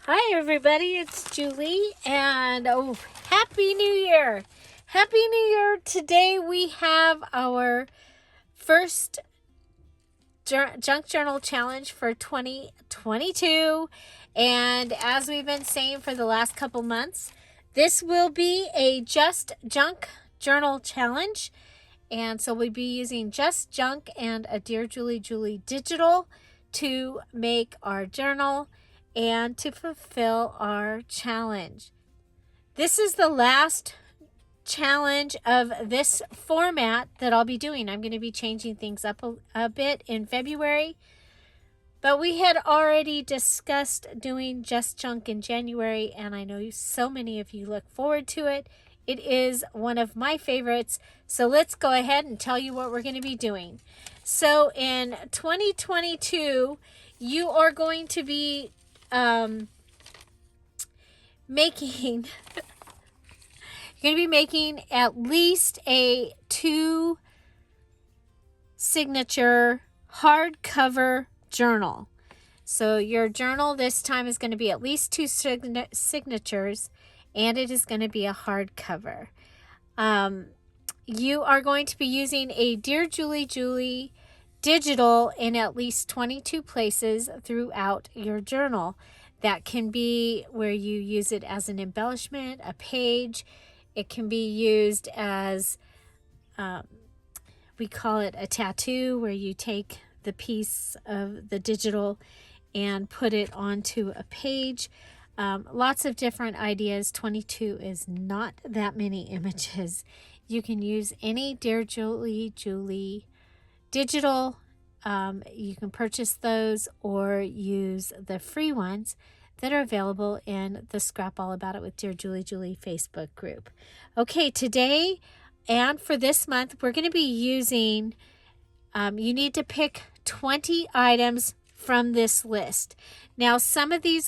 Hi everybody, it's Julie and Happy New Year! Happy New Year! Today we have our first junk journal challenge for 2022, and as we've been saying for the last couple months, this will be a just junk journal challenge, and so we'll be using just junk and a Dear Julie Julie digital to make our journal and to fulfill our challenge. This is the last challenge of this format that I'll be doing. I'm going to be changing things up a bit in February, but we had already discussed doing just junk in January, and I know so many of you look forward to it. It is one of my favorites, so let's go ahead and tell you what we're going to be doing. So in 2022, you are going to be making at least a 2 signature hardcover journal. So your journal this time is going to be at least 2 signatures, and it is going to be a hardcover. You are going to be using a Dear Julie Julie digital in at least 22 places throughout your journal. That can be where you use it as an embellishment, a page. It can be used as, we call it a tattoo, where you take the piece of the digital and put it onto a page. Lots of different ideas. 22 is not that many images. You can use any Dear Julie Julie digital. You can purchase those or use the free ones that are available in the Scrap All About It with Dear Julie Julie Facebook group. Okay, today and for this month, we're going to be using, you need to pick 20 items from this list. Now, some of these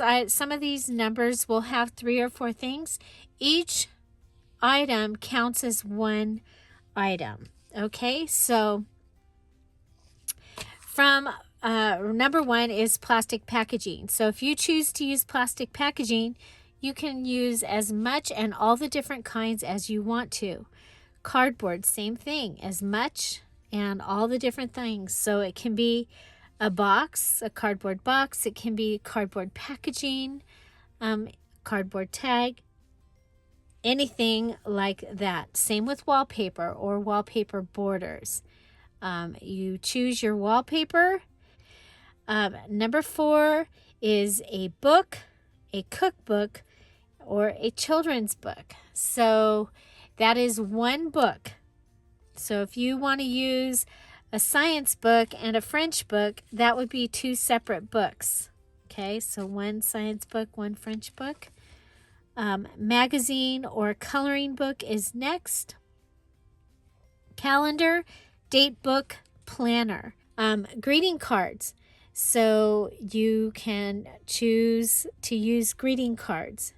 numbers will have 3 or 4 things. Each item counts as one item. Okay, so from number 1 is plastic packaging. So if you choose to use plastic packaging, you can use as much and all the different kinds as you want to. Cardboard, same thing, as much and all the different things. So it can be a box, a cardboard box. It can be cardboard packaging, cardboard tag, anything like that. Same with wallpaper or wallpaper borders. You choose your wallpaper. Number 4 is a book, a cookbook, or a children's book. So that is one book. So if you want to use a science book and a French book, that would be 2 separate books. Okay, so one science book, one French book. Magazine or coloring book is next. Calendar, date book, planner. Greeting cards. So you can choose to use greeting cards,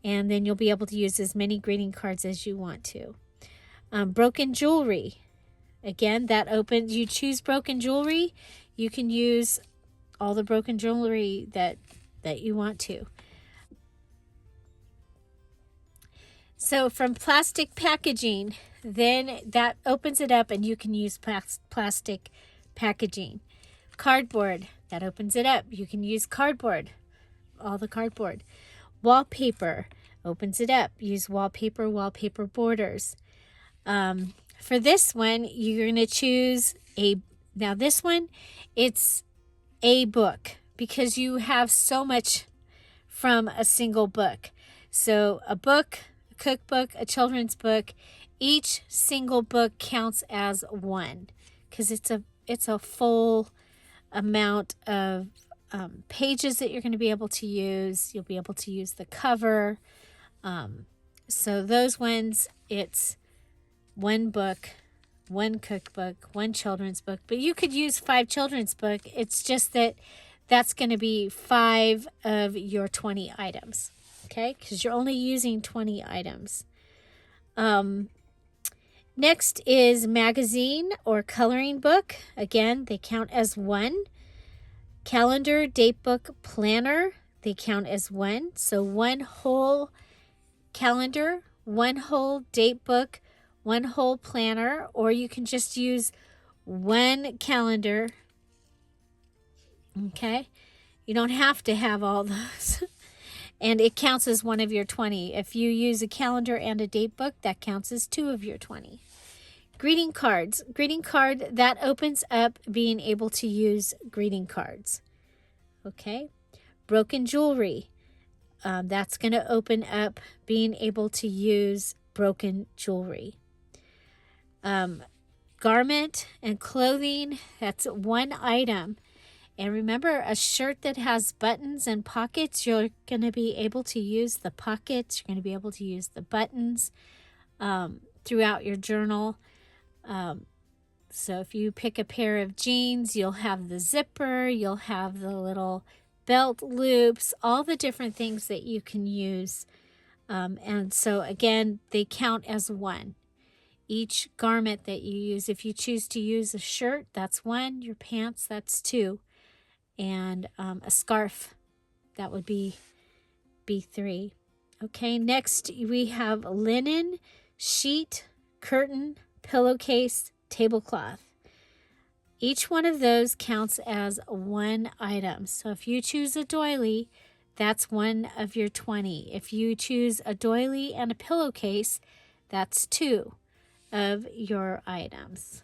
and then you'll be able to use as many greeting cards as you want to. Broken jewelry. Again, that opens, you choose broken jewelry, you can use all the broken jewelry that you want to. So from plastic packaging, then that opens it up and you can use plastic packaging. Cardboard, that opens it up. You can use cardboard, all the cardboard. Wallpaper, opens it up. Use wallpaper, wallpaper borders. For this one, you're going to choose now this one, it's a book because you have so much from a single book. So a book, a cookbook, a children's book, each single book counts as one because it's a full amount of pages that you're going to be able to use. You'll be able to use the cover. So those ones, it's one book, one cookbook, one children's book. But you could use 5 children's book. It's just that that's going to be 5 of your 20 items. Okay, because you're only using 20 items. Next is magazine or coloring book. Again, they count as one. Calendar, date book, planner, they count as one. So one whole calendar, one whole date book, one whole planner, or you can just use one calendar. Okay, you don't have to have all those. And it counts as one of your 20. If you use a calendar and a date book, that counts as 2 of your 20. Greeting cards. Greeting card, that opens up being able to use greeting cards. Okay. Broken jewelry. That's going to open up being able to use broken jewelry. Garment and clothing, that's one item. And remember, a shirt that has buttons and pockets, you're going to be able to use the pockets. You're going to be able to use the buttons throughout your journal. So if you pick a pair of jeans, you'll have the zipper, you'll have the little belt loops, all the different things that you can use. And so again, they count as one. Each garment that you use, if you choose to use a shirt, that's one. Your pants, that's two. And a scarf, that would be 3. Okay, next we have linen, sheet, curtain, pillowcase, tablecloth. Each one of those counts as one item. So if you choose a doily, that's one of your 20. If you choose a doily and a pillowcase, that's 2 of your items.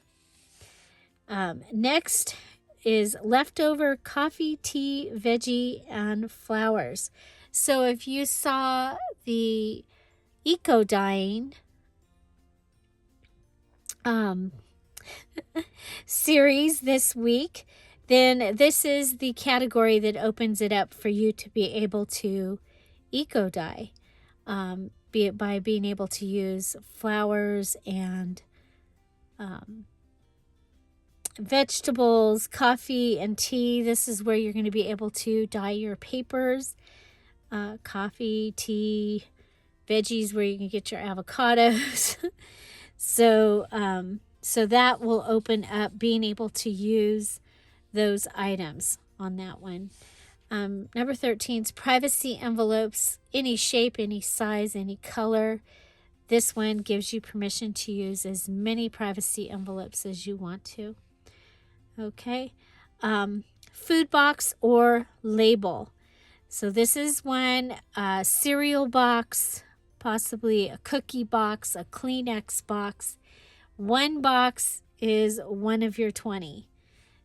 Next is leftover coffee, tea, veggie, and flowers. So if you saw the eco dyeing series this week, then this is the category that opens it up for you to be able to eco dye, be it by being able to use flowers and vegetables, coffee, and tea. This is where you're going to be able to dye your papers. Coffee, tea, veggies, where you can get your avocados. So that will open up being able to use those items on that one. Number 13 is privacy envelopes, any shape, any size, any color. This one gives you permission to use as many privacy envelopes as you want to. Okay. Food box or label. So this is one, cereal box, possibly a cookie box, a Kleenex box. One box is one of your 20.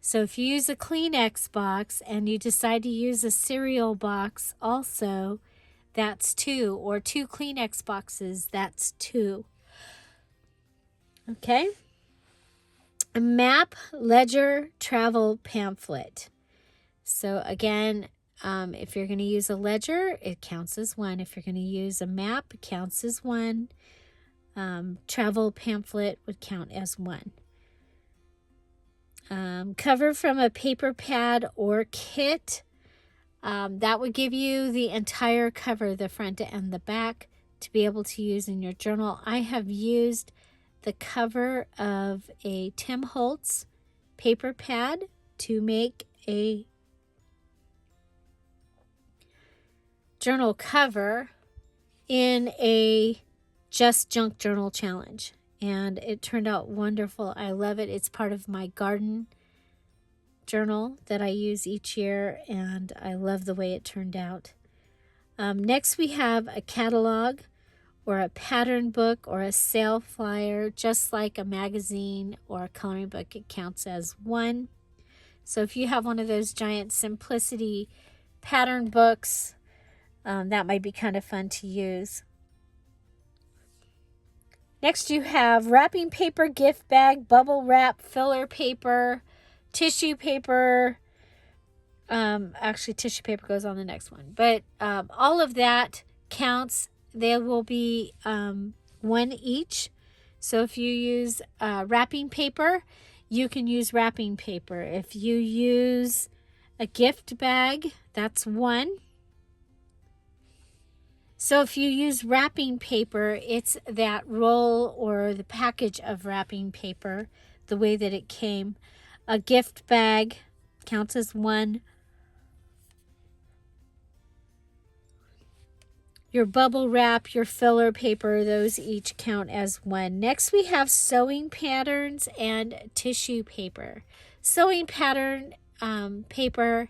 So if you use a Kleenex box and you decide to use a cereal box also, that's 2. Or 2 Kleenex boxes, that's 2. Okay. A map, ledger, travel pamphlet. So again, if you're going to use a ledger, it counts as 1. If you're going to use a map, it counts as 1. Travel pamphlet would count as 1. Cover from a paper pad or kit. That would give you the entire cover, the front and the back, to be able to use in your journal. I have used the cover of a Tim Holtz paper pad to make a journal cover in a Just Junk Journal challenge, and it turned out wonderful. I love it. It's part of my garden journal that I use each year, and I love the way it turned out. Next we have a catalog or a pattern book or a sale flyer. Just like a magazine or a coloring book, it counts as 1. So if you have one of those giant Simplicity pattern books, that might be kind of fun to use. Next you have wrapping paper, gift bag, bubble wrap, filler paper, tissue paper. Actually, tissue paper goes on the next one. But all of that counts. They will be 1 each. So if you use wrapping paper, you can use wrapping paper. If you use a gift bag, that's 1. So if you use wrapping paper, it's that roll or the package of wrapping paper, the way that it came. A gift bag counts as 1. your bubble wrap, your filler paper, those each count as one. Next, we have sewing patterns and tissue paper. Sewing pattern paper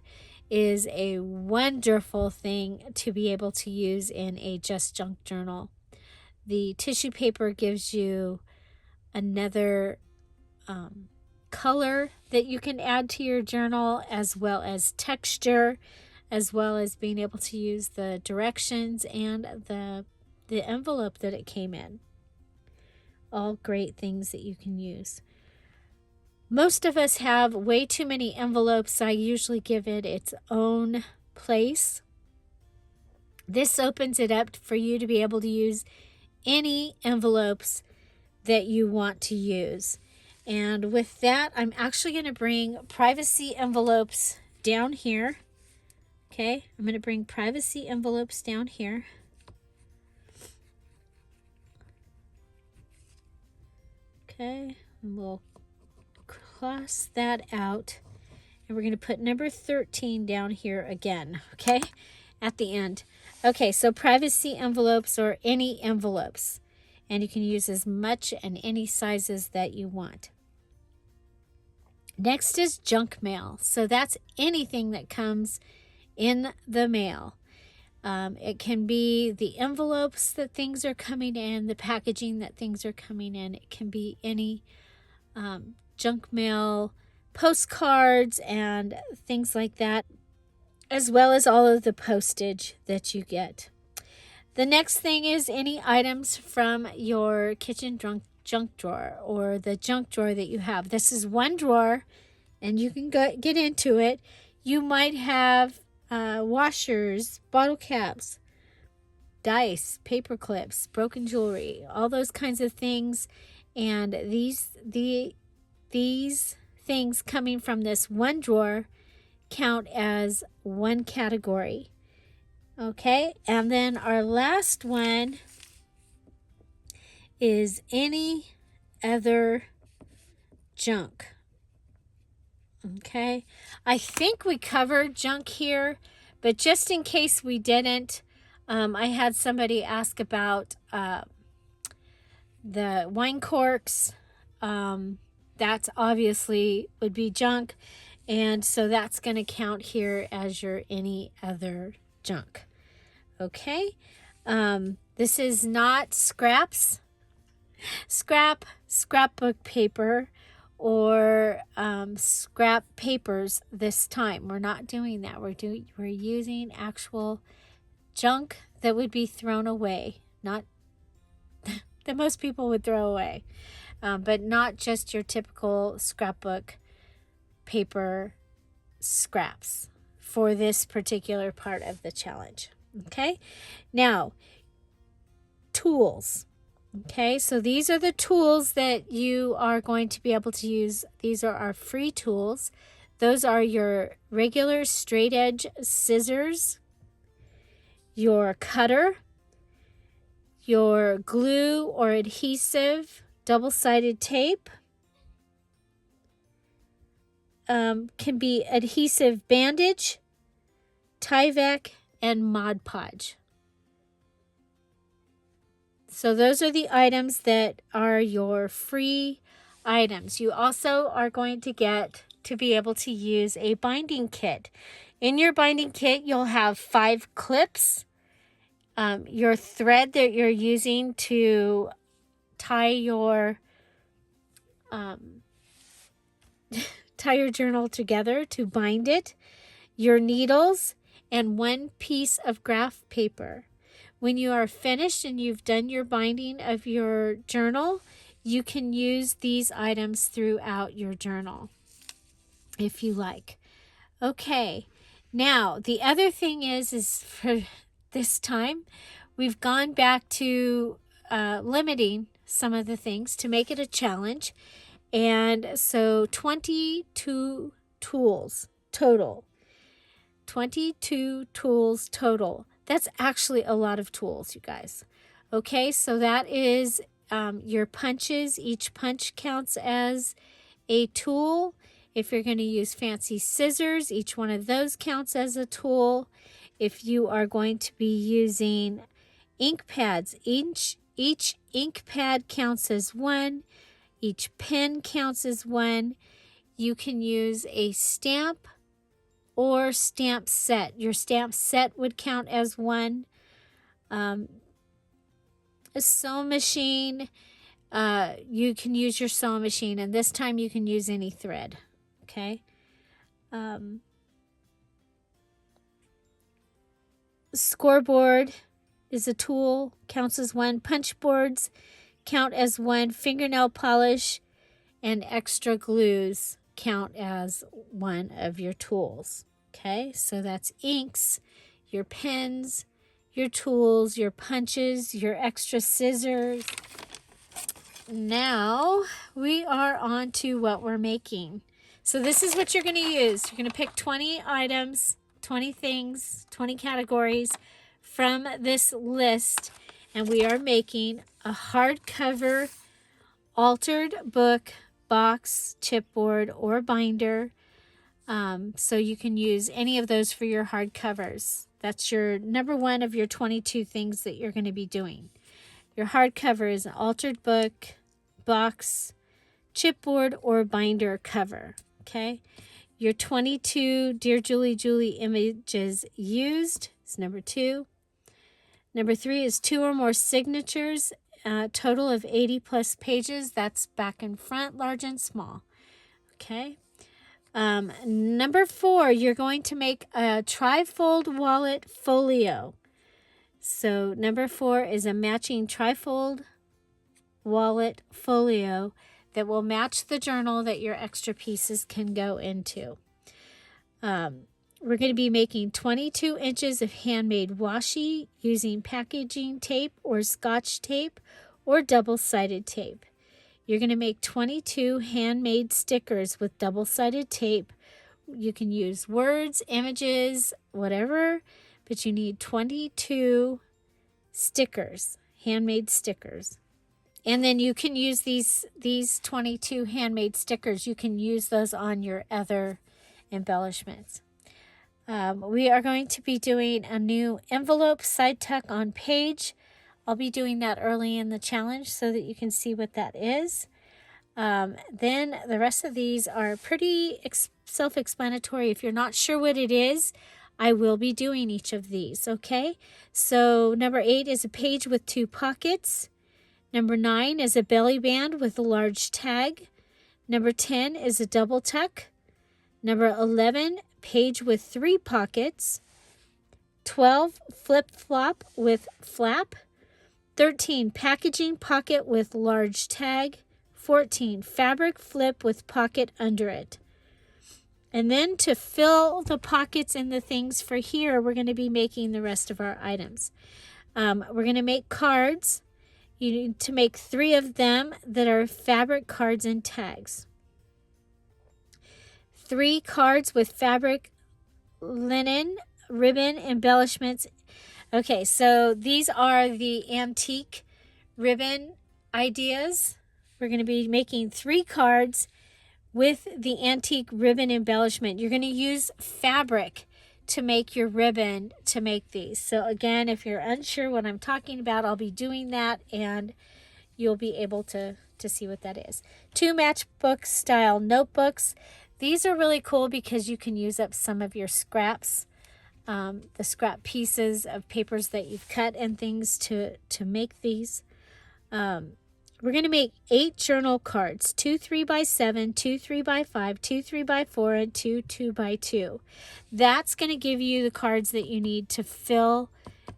is a wonderful thing to be able to use in a Just Junk journal. The tissue paper gives you another color that you can add to your journal, as well as texture, as well as being able to use the directions and the envelope that it came in. All great things that you can use. Most of us have way too many envelopes. I usually give it its own place. This opens it up for you to be able to use any envelopes that you want to use. And with that, I'm actually going to bring privacy envelopes down here. Okay, I'm going to bring privacy envelopes down here. Okay, and we'll cross that out. And we're going to put number 13 down here again, okay, at the end. Okay, so privacy envelopes or any envelopes. And you can use as much and any sizes that you want. Next is junk mail. So that's anything that comes in the mail. It can be the envelopes that things are coming in, the packaging that things are coming in. It can be any junk mail, postcards, and things like that, as well as all of the postage that you get. The next thing is any items from your kitchen junk drawer or the junk drawer that you have. This is one drawer, and you can get into it. You might have washers, bottle caps, dice, paper clips, broken jewelry, all those kinds of things. And these things coming from this one drawer count as one category. Okay, and then our last one is any other junk. Okay, I think we covered junk here, but just in case we didn't, I had somebody ask about the wine corks. That's obviously would be junk, and so that's going to count here as your any other junk. Okay, this is not scrapbook paper, or scrap papers this time. We're not doing that. We're using actual junk that would be thrown away, not that most people would throw away, but not just your typical scrapbook paper scraps for this particular part of the challenge. Okay, now tools. Okay, so these are the tools that you are going to be able to use. These are our free tools. Those are your regular straight edge scissors, your cutter, your glue or adhesive double-sided tape, can be adhesive bandage, Tyvek, and Mod Podge. So those are the items that are your free items. You also are going to get to be able to use a binding kit. In your binding kit, you'll have 5 clips, your thread that you're using to tie your journal together to bind it, your needles, and 1 piece of graph paper. When you are finished and you've done your binding of your journal, you can use these items throughout your journal if you like. Okay, now the other thing is for this time, we've gone back to limiting some of the things to make it a challenge. And so 22 tools total. 22 tools total. That's actually a lot of tools, you guys. Okay, so that is your punches. Each punch counts as a tool. If you're going to use fancy scissors, each one of those counts as a tool. If you are going to be using Ink pads. Each ink pad counts as one. Each pen counts as one. You can use a stamp or stamp set. Your stamp set would count as one. A sewing machine, you can use your sewing machine, and this time you can use any thread. Okay. Scoreboard is a tool, counts as one. Punch boards count as one. Fingernail polish and extra glues count as one of your tools. Okay, so that's inks, your pens, your tools, your punches, your extra scissors. Now we are on to what we're making. So this is what you're going to use. You're going to pick 20 items, 20 things, 20 categories from this list, and we are making a hardcover altered book, box, chipboard, or binder. So you can use any of those for your hardcovers. That's your number one of your 22 things that you're going to be doing. Your hardcover is an altered book, box, chipboard, or binder cover. Okay. Your 22 Dear Julie Julie images used is number 2. Number 3 is 2 or more signatures, total of 80 plus pages. That's back and front, large and small. Okay. Number 4, you're going to make a Trifold wallet folio. So number 4 is a matching Trifold wallet folio that will match the journal that your extra pieces can go into. We're going to be making 22 inches of handmade washi using packaging tape or scotch tape or double-sided tape. You're going to make 22 handmade stickers with double-sided tape. You can use words, images, whatever, but you need 22 stickers, handmade stickers. And then you can use these 22 handmade stickers. You can use those on your other embellishments. We are going to be doing a new envelope side tuck on page. I'll be doing that early in the challenge so that you can see what that is. Then the rest of these are pretty self-explanatory. If you're not sure what it is, I will be doing each of these, okay? So number 8 is a page with 2 pockets. Number 9 is a belly band with a large tag. Number 10 is a double tuck. Number 11, page with 3 pockets. 12, flip-flop with flap. 13, packaging pocket with large tag. 14, fabric flip with pocket under it. And then to fill the pockets and the things for here, we're going to be making the rest of our items. We're going to make cards. You need to make 3 of them that are fabric cards and tags. 3 cards with fabric, linen, ribbon, embellishments. Okay, so these are the antique ribbon ideas. We're going to be making 3 cards with the antique ribbon embellishment. You're going to use fabric to make your ribbon to make these. So again, if you're unsure what I'm talking about, I'll be doing that and you'll be able to see what that is. 2 matchbook style notebooks. These are really cool because you can use up some of your scraps, the scrap pieces of papers that you've cut and things to make these. We're going to make 8 journal cards, 2 3x7, 2 3x5, 2 3x4, and 2 2x2. That's going to give you the cards that you need to fill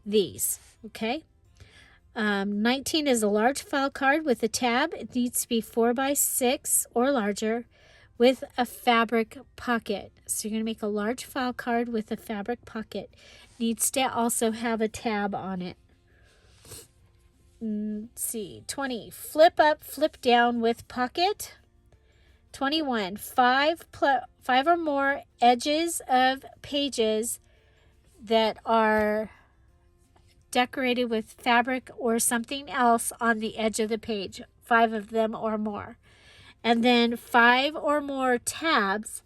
these, okay? 19 is a large file card with a tab. It needs to be 4x6 or larger with a fabric pocket. So you're going to make a large file card with a fabric pocket. Needs to also have a tab on it. Let's see, 20, flip up, flip down with pocket. 21, 5 or more edges of pages that are decorated with fabric or something else on the edge of the page, 5 of them or more. And then 5 or more tabs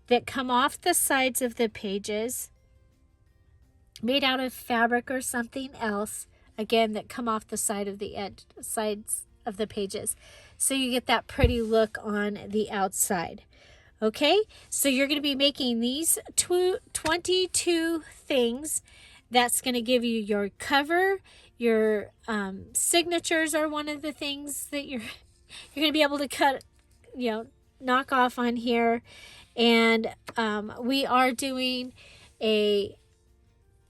that come off the sides of the pages made out of fabric or something else again, that come off the side of the sides of the pages. So you get that pretty look on the outside. Okay, so you're going to be making these 22 things. That's going to give you your cover. Your signatures are one of the things that you're going to be able to cut, knock off on here. And we are doing a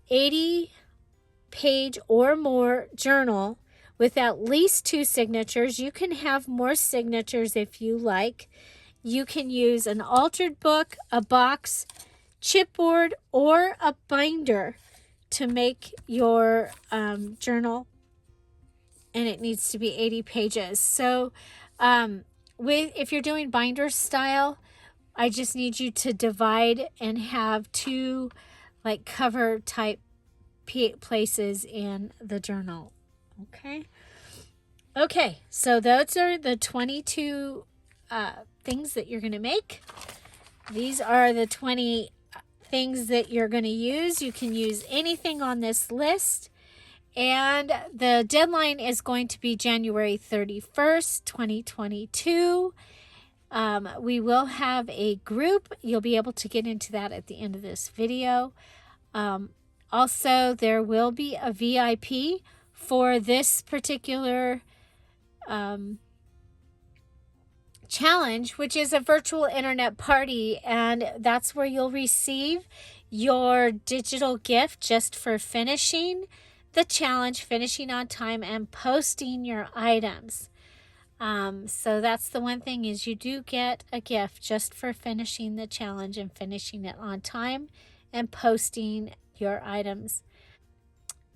80-page or more journal with at least 2 signatures. You can have more signatures if you like. You can use an altered book, a box, chipboard, or a binder to make your journal, and it needs to be 80 pages. So if you're doing binder style, I just need you to divide and have 2 like cover type places in the journal. Okay, so those are the 22 things that you're going to make. These are the 20 things that you're going to use. You can use anything on this list. And the deadline is going to be January 31st, 2022. We will have a group. You'll be able to get into that at the end of this video. Also, there will be a VIP for this particular challenge, which is a virtual internet party, and that's where you'll receive your digital gift just for finishing the challenge, finishing on time, and posting your items. So that's the one thing, is you do get a gift just for finishing the challenge and finishing it on time and posting your items.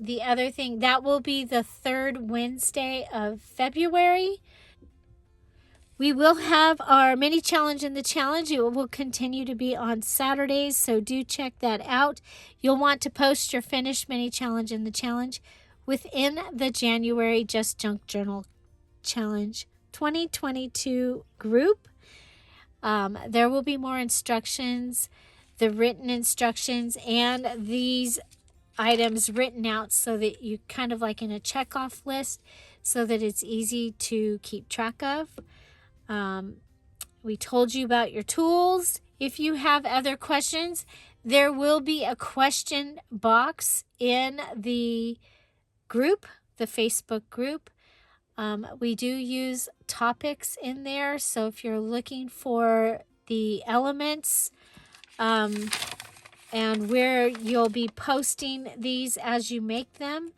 The other thing, that will be the 3rd Wednesday of February. We will have our mini challenge in the challenge. It will continue to be on Saturdays, so do check that out. You'll want to post your finished mini challenge in the challenge within the January Just Junk Journal Challenge 2022 group. There will be more instructions, the written instructions, and these items written out so that you kind of like in a checkoff list so that it's easy to keep track of. We told you about your tools. If you have other questions, there will be a question box in the group, the Facebook group. We do use topics in there. So if you're looking for the elements and where you'll be posting these as you make them,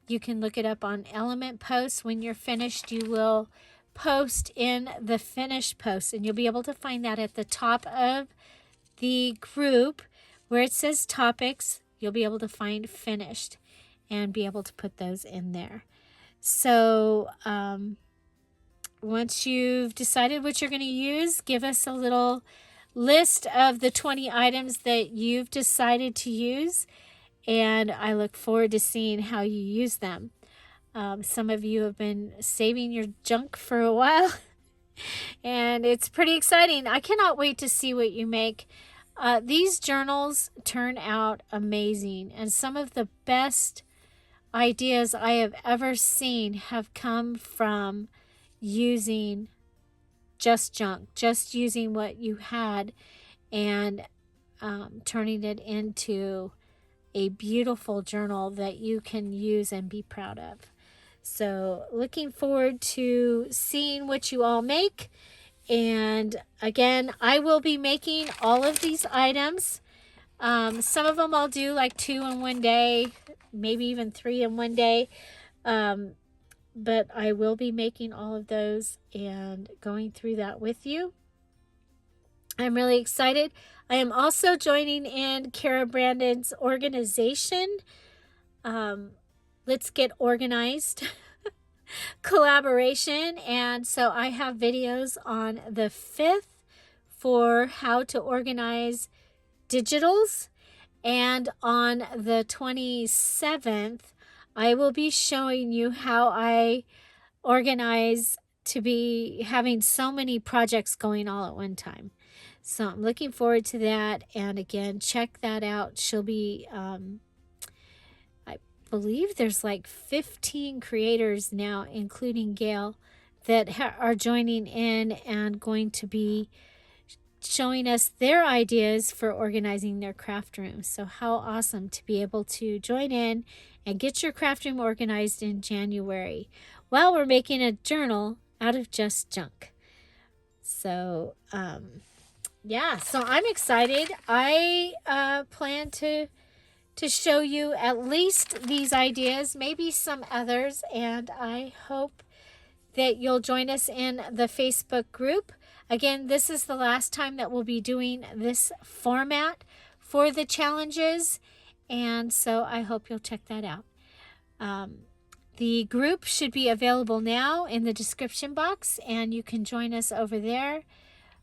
you can look it up on element posts. When you're finished, you will post in the finished post, and you'll be able to find that at the top of the group where it says topics. You'll be able to find finished and be able to put those in there. So once you've decided what you're going to use, give us a little list of the 20 items that you've decided to use, and I look forward to seeing how you use them. Some of you have been saving your junk for a while, and it's pretty exciting. I cannot wait to see what you make. These journals turn out amazing, and some of the best ideas I have ever seen have come from using just junk, just using what you had and turning it into a beautiful journal that you can use and be proud of. So looking forward to seeing what you all make. And again, I will be making all of these items. Some of them I'll do like 2 in one day, maybe even 3 in one day. But I will be making all of those and going through that with you. I'm really excited. I am also joining in Kara Brandon's organization. Let's Get Organized collaboration. And so I have videos on the 5th for how to organize digitals. And on the 27th, I will be showing you how I organize to be having so many projects going all at one time. So I'm looking forward to that. And again, check that out. She'll be, I believe there's like 15 creators now, including Gail, that are joining in and going to be showing us their ideas for organizing their craft rooms. So how awesome to be able to join in and get your craft room organized in January while we're making a journal out of just junk. So, yeah, so I'm excited. I plan to show you at least these ideas, maybe some others, and I hope that you'll join us in the Facebook group. Again, this is the last time that we'll be doing this format for the challenges, and so I hope you'll check that out. The group should be available now in the description box, and you can join us over there.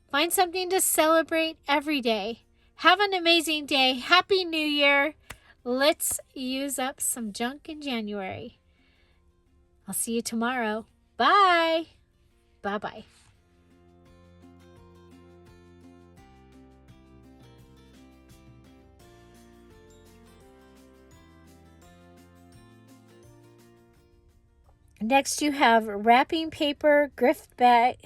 Find something to celebrate every day. Have an amazing day. Happy New Year. Let's use up some junk in January. I'll see you tomorrow. Bye. Bye-bye. Next you have wrapping paper, grift bag,